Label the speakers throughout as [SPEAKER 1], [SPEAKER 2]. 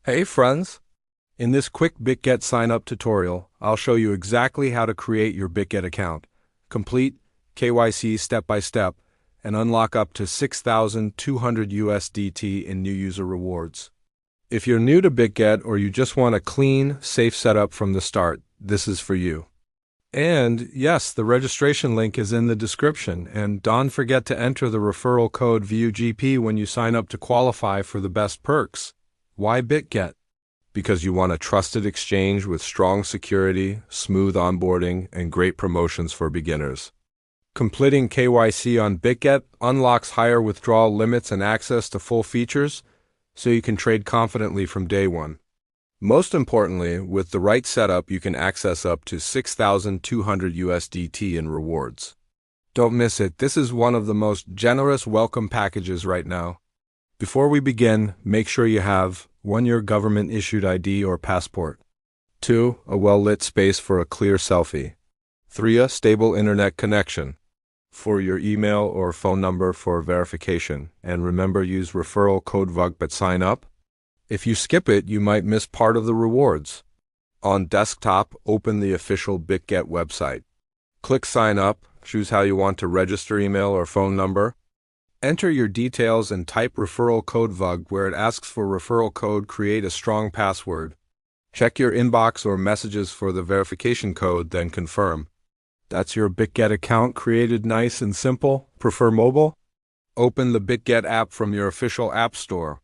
[SPEAKER 1] Hey friends! In this quick Bitget Sign Up tutorial, I'll show you exactly how to create your Bitget account, complete KYC step-by-step, and unlock up to 6,200 USDT in new user rewards. If you're new to Bitget or you just want a clean, safe setup from the start, this is for you. And yes, the registration link is in the description, and don't forget to enter the referral code VUGP when you sign up to qualify for the best perks. Why Bitget? Because you want a trusted exchange with strong security, smooth onboarding, and great promotions for beginners. Completing KYC on Bitget unlocks higher withdrawal limits and access to full features, so you can trade confidently from day one. Most importantly, with the right setup, you can access up to 6,200 USDT in rewards. Don't miss it. This is one of the most generous welcome packages right now. Before we begin, make sure you have 1. Your government-issued ID or passport. 2. A well-lit space for a clear selfie. 3. A stable internet connection. 4. Your email or phone number for verification. And remember, use referral code Bitget Sign Up. If you skip it, you might miss part of the rewards. On desktop, open the official Bitget website. Click Sign Up, choose how you want to register email or phone number. Enter your details and type referral code VUG where it asks for referral code. Create a strong password. Check your inbox or messages for the verification code, then confirm. That's your Bitget account created nice and simple. Prefer mobile? Open the Bitget app from your official app store.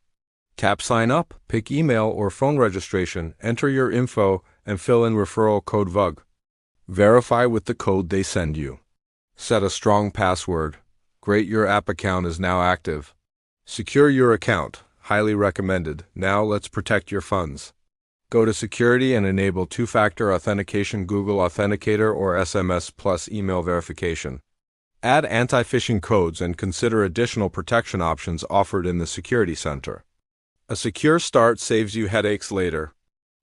[SPEAKER 1] Tap Sign Up, pick email or phone registration, enter your info, and fill in referral code VUG. Verify with the code they send you. Set a strong password. Great, your app account is now active. Secure your account. Highly recommended. Now let's protect your funds. Go to Security and enable two-factor authentication, Google Authenticator or SMS plus email verification. Add anti-phishing codes and consider additional protection options offered in the Security Center. A secure start saves you headaches later.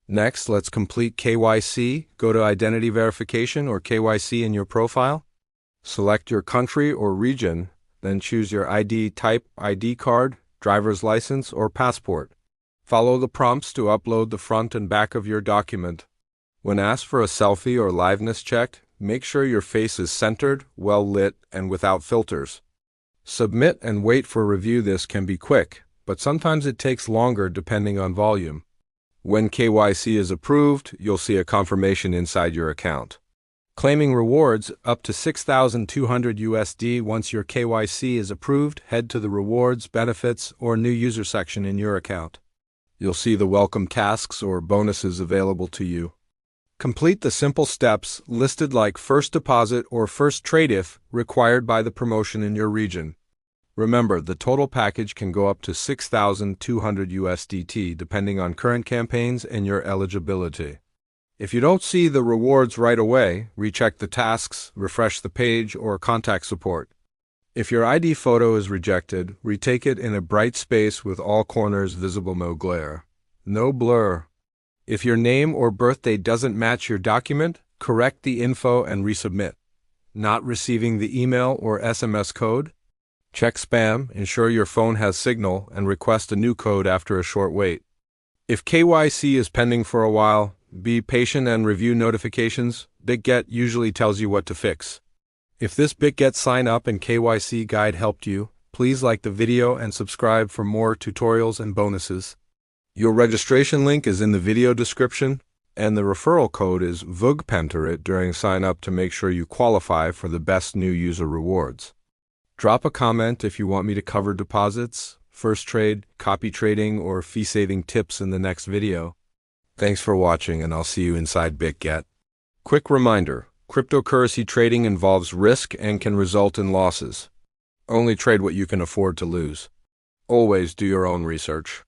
[SPEAKER 1] Next, let's complete KYC. Go to Identity Verification or KYC in your profile. Select your country or region, then choose your ID type, ID card, driver's license, or passport. Follow the prompts to upload the front and back of your document. When asked for a selfie or liveness check, make sure your face is centered, well lit, and without filters. Submit and wait for review. This can be quick, but sometimes it takes longer depending on volume. When KYC is approved, you'll see a confirmation inside your account. Claiming rewards up to 6,200 USD. Once your KYC is approved, head to the Rewards, Benefits, or New User section in your account. You'll see the welcome tasks or bonuses available to you. Complete the simple steps listed like first deposit or first trade if required by the promotion in your region. Remember, the total package can go up to 6,200 USDT depending on current campaigns and your eligibility. If you don't see the rewards right away, recheck the tasks, refresh the page, or contact support. If your ID photo is rejected, retake it in a bright space with all corners visible, no glare. No blur. If your name or birthday doesn't match your document, correct the info and resubmit. Not receiving the email or SMS code? Check spam, ensure your phone has signal, and request a new code after a short wait. If KYC is pending for a while, be patient and review notifications. Bitget usually tells you what to fix. If this Bitget Sign Up and KYC guide helped you, please like the video and subscribe for more tutorials and bonuses. Your registration link is in the video description, and the referral code is VUG. Enter it during sign up to make sure you qualify for the best new user rewards. Drop a comment if you want me to cover deposits, first trade, copy trading, or fee-saving tips in the next video. Thanks for watching, and I'll see you inside Bitget. Quick reminder, cryptocurrency trading involves risk and can result in losses. Only trade what you can afford to lose. Always do your own research.